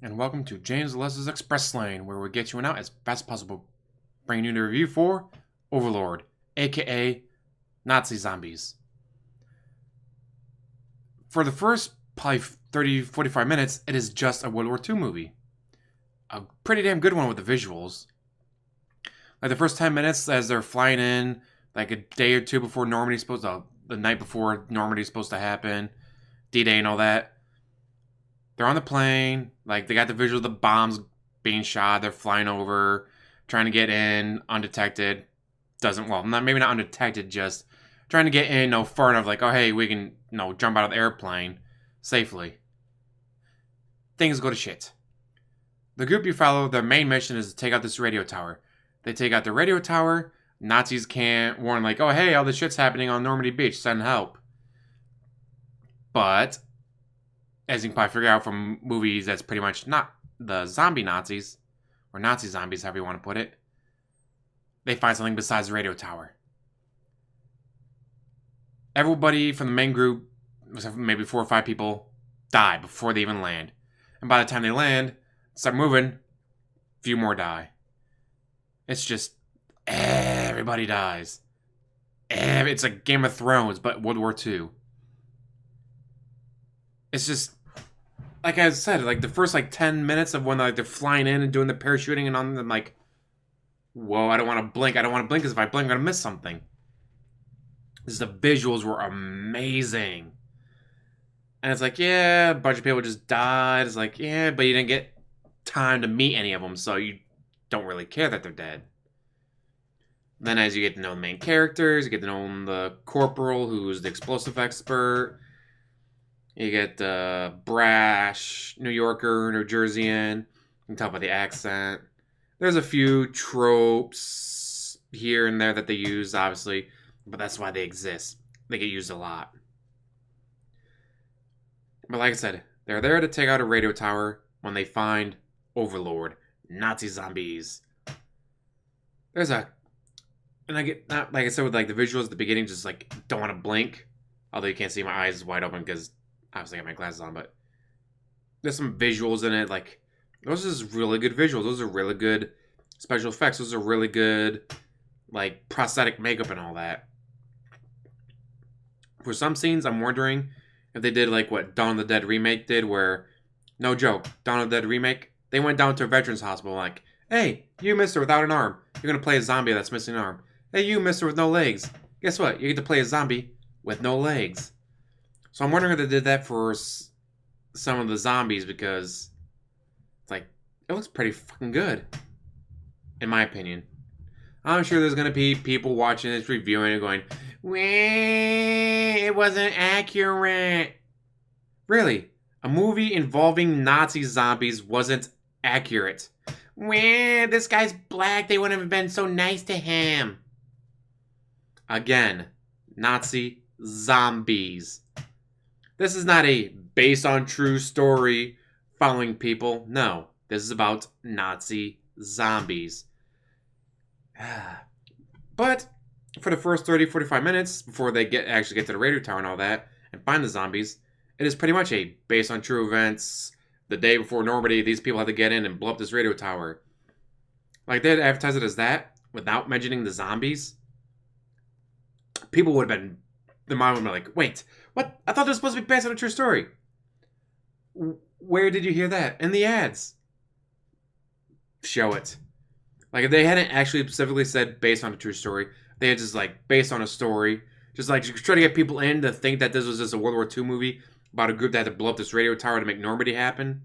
and welcome to James Les's Express Lane, where we get you out as fast as possible, bringing you the review for Overlord, aka Nazi zombies. For the first probably 30-45 minutes, it is just a World War II movie. A pretty damn good one with the visuals. Like the first 10 minutes as they're flying in, like a day or two before Normandy's supposed to, the night before Normandy's supposed to happen, D-Day and all that. They're on the plane, like they got the visual of the bombs being shot. They're flying over, trying to get in undetected. Maybe not undetected, just trying to get in far enough. Like, oh hey, we can jump out of the airplane safely. Things go to shit. The group you follow, their main mission is to take out this radio tower. They take out the radio tower. Nazis can't warn like, oh hey, all this shit's happening on Normandy Beach. Send help. But as you can probably figure out from movies, that's pretty much not the zombie Nazis, or Nazi zombies, however you want to put it. They find something besides the radio tower. Everybody from the main group, except for maybe 4 or 5 people, die before they even land. And by the time they land, start moving, a few more die. It's just, everybody dies. It's like Game of Thrones, but World War II. It's just, like I said, like the first 10 minutes of when they're flying in and doing the parachuting and on them, like, whoa, I don't want to blink. I don't want to blink because if I blink, I'm going to miss something. Because the visuals were amazing. And it's like, yeah, a bunch of people just died. It's like, yeah, but you didn't get time to meet any of them, so you don't really care that they're dead. Then as you get to know the main characters, you get to know the corporal, who's the explosive expert. You get the brash New Yorker, New Jerseyan. You can tell by the accent. There's a few tropes here and there that they use, obviously, but that's why they exist. They get used a lot. But like I said, they're there to take out a radio tower when they find Overlord, Nazi zombies. And I get, not like I said with the visuals at the beginning, just don't want to blink. Although you can't see, my eyes is wide open because obviously I got my glasses on, but there's some visuals in it. Those are just really good visuals. Those are really good special effects. Those are really good, prosthetic makeup and all that. For some scenes, I'm wondering if they did what Dawn of the Dead remake did, where, no joke, Dawn of the Dead remake, they went down to a veterans hospital hey, you mister without an arm, you're going to play a zombie that's missing an arm. Hey, you mister with no legs, guess what? You get to play a zombie with no legs. So I'm wondering if they did that for some of the zombies, because it looks pretty fucking good, in my opinion. I'm sure there's going to be people watching this, reviewing it, going, it wasn't accurate. Really? A movie involving Nazi zombies wasn't accurate. This guy's black, they wouldn't have been so nice to him. Again, Nazi zombies. This is not a based on true story following people. No, this is about Nazi zombies. But for the first 30-45 minutes before they actually get to the radio tower and all that and find the zombies, it is pretty much a based on true events. The day before Normandy, these people had to get in and blow up this radio tower. They had advertised it as that without mentioning the zombies. People would have been, their mind would have been like, wait, what? I thought this was supposed to be based on a true story. Where did you hear that? In the ads. Show it. If they hadn't actually specifically said based on a true story, they had just based on a story. Just try to get people in to think that this was just a World War II movie about a group that had to blow up this radio tower to make Normandy happen.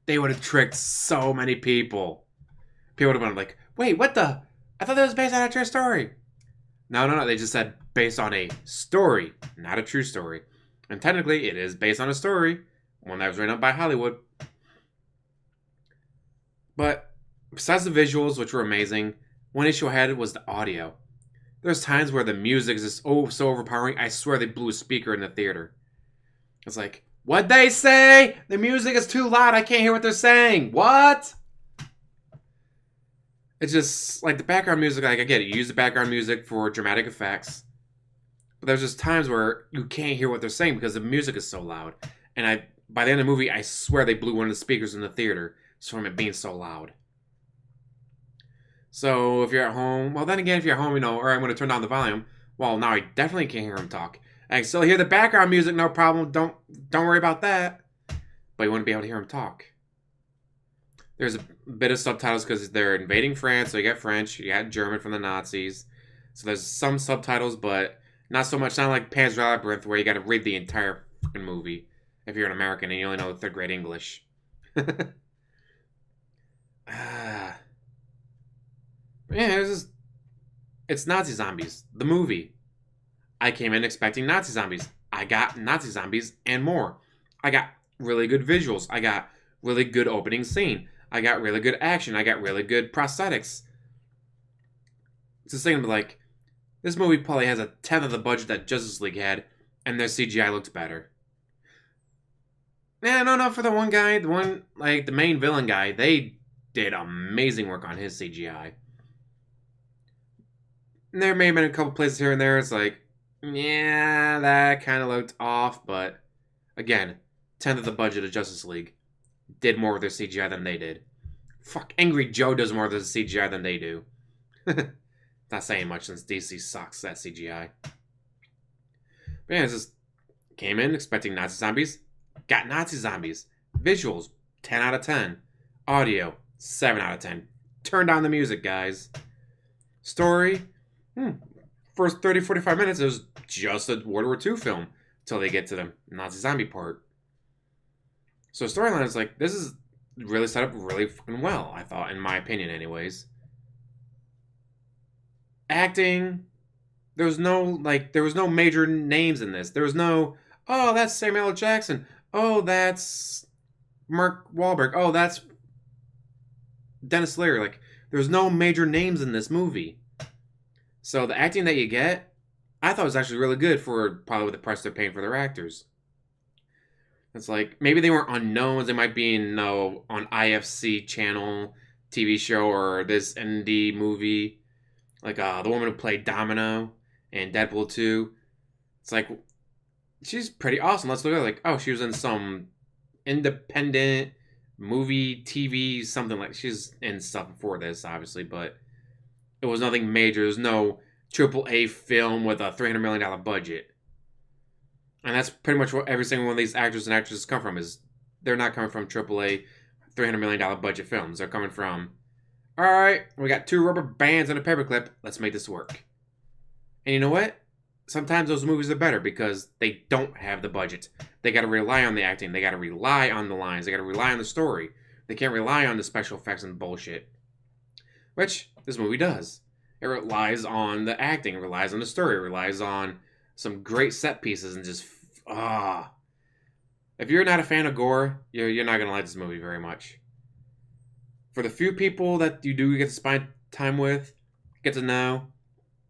They would have tricked so many people. People would have been like, wait, what the? I thought that was based on a true story. No. They just said based on a story, not a true story. And technically, it is based on a story. One that was written up by Hollywood. But besides the visuals, which were amazing, one issue I had was the audio. There's times where the music is just so overpowering, I swear they blew a speaker in the theater. It's what'd they say? The music is too loud, I can't hear what they're saying. What? It's just, the background music, I get it. You use the background music for dramatic effects. But there's just times where you can't hear what they're saying because the music is so loud. And By the end of the movie, I swear they blew one of the speakers in the theater just from it being so loud. So if you're at home, well, then again, if you're at home, or I'm going to turn down the volume. Well, now I definitely can't hear him talk. I can still hear the background music, no problem. Don't worry about that. But you wouldn't be able to hear him talk. There's a bit of subtitles because they're invading France, so you got French, you got German from the Nazis. So there's some subtitles, but not so much. Not like Pan's Labyrinth, where you got to read the entire fucking movie if you're an American and you only know third grade English. Yeah, it's Nazi zombies. The movie. I came in expecting Nazi zombies. I got Nazi zombies and more. I got really good visuals. I got really good opening scene. I got really good action. I got really good prosthetics. It's just thinking like, this movie probably has a tenth of the budget that Justice League had, and their CGI looked better. Yeah, no, for the one guy, the main villain guy, they did amazing work on his CGI. And there may have been a couple places here and there, it's like, yeah, that kind of looked off, but again, tenth of the budget of Justice League did more with their CGI than they did. Fuck, Angry Joe does more with their CGI than they do. Not saying much since DC sucks at CGI. But yeah, just came in expecting Nazi zombies. Got Nazi zombies. Visuals, 10 out of 10. Audio, 7 out of 10. Turn down the music, guys. Story, first 30, 45 minutes, it was just a World War II film until they get to the Nazi zombie part. So storyline is like, this is really set up really fucking well, I thought, in my opinion anyways. Acting, there was no major names in this. There was no, oh, that's Samuel L. Jackson. Oh, that's Mark Wahlberg. Oh, that's Dennis Leary. Like, there was no major names in this movie. So the acting that you get, I thought was actually really good for probably what the price they're paying for their actors. It's like, maybe they weren't unknowns. They might be on IFC channel TV show or this indie movie. Like the woman who played Domino in Deadpool 2. It's like, she's pretty awesome. Let's look at it like, oh, she was in some independent movie, TV, something like. She's in stuff before this, obviously, but it was nothing major. There's no AAA film with a $300 million budget. And that's pretty much what every single one of these actors and actresses come from. Is they're not coming from AAA $300 million budget films. They're coming from, all right, we got 2 rubber bands and a paperclip. Let's make this work. And you know what? Sometimes those movies are better because they don't have the budget. They got to rely on the acting. They got to rely on the lines. They got to rely on the story. They can't rely on the special effects and bullshit. Which this movie does. It relies on the acting. It relies on the story. It relies on some great set pieces and just, If you're not a fan of gore, you're not going to like this movie very much. For the few people that you do get to spend time with, get to know,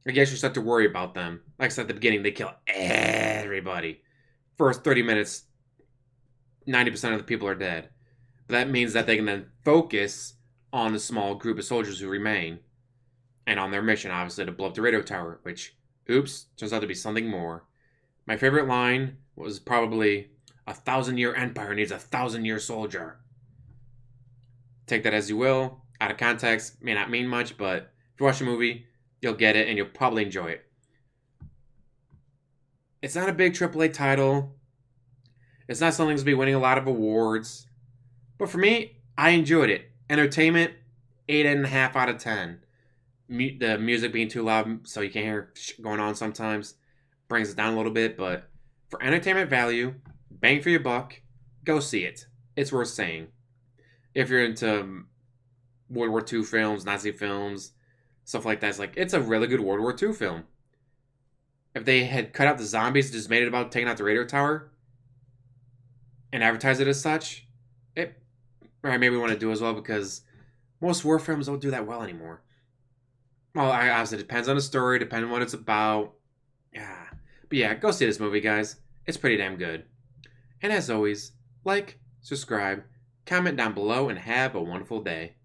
I guess you start to worry about them. Like I said at the beginning, they kill everybody. First 30 minutes, 90% of the people are dead. But that means that they can then focus on the small group of soldiers who remain. And on their mission, obviously, to blow up the radio tower. Which, oops, turns out to be something more. My favorite line was probably, 1,000-year empire needs a 1,000-year soldier. Take that as you will. Out of context, may not mean much, but if you watch the movie, you'll get it and you'll probably enjoy it. It's not a big AAA title. It's not something that's be winning a lot of awards. But for me, I enjoyed it. Entertainment, 8.5 out of 10. The music being too loud so you can't hear shit going on sometimes brings it down a little bit. But for entertainment value, bang for your buck, go see it. It's worth saying. If you're into World War II films, Nazi films, stuff like that, it's a really good World War II film. If they had cut out the zombies and just made it about taking out the radio tower and advertised it as such, I maybe want to do as well because most war films don't do that well anymore. Well, obviously it depends on the story, depending on what it's about. Yeah. But yeah, go see this movie, guys. It's pretty damn good. And as always, like, subscribe, comment down below, and have a wonderful day.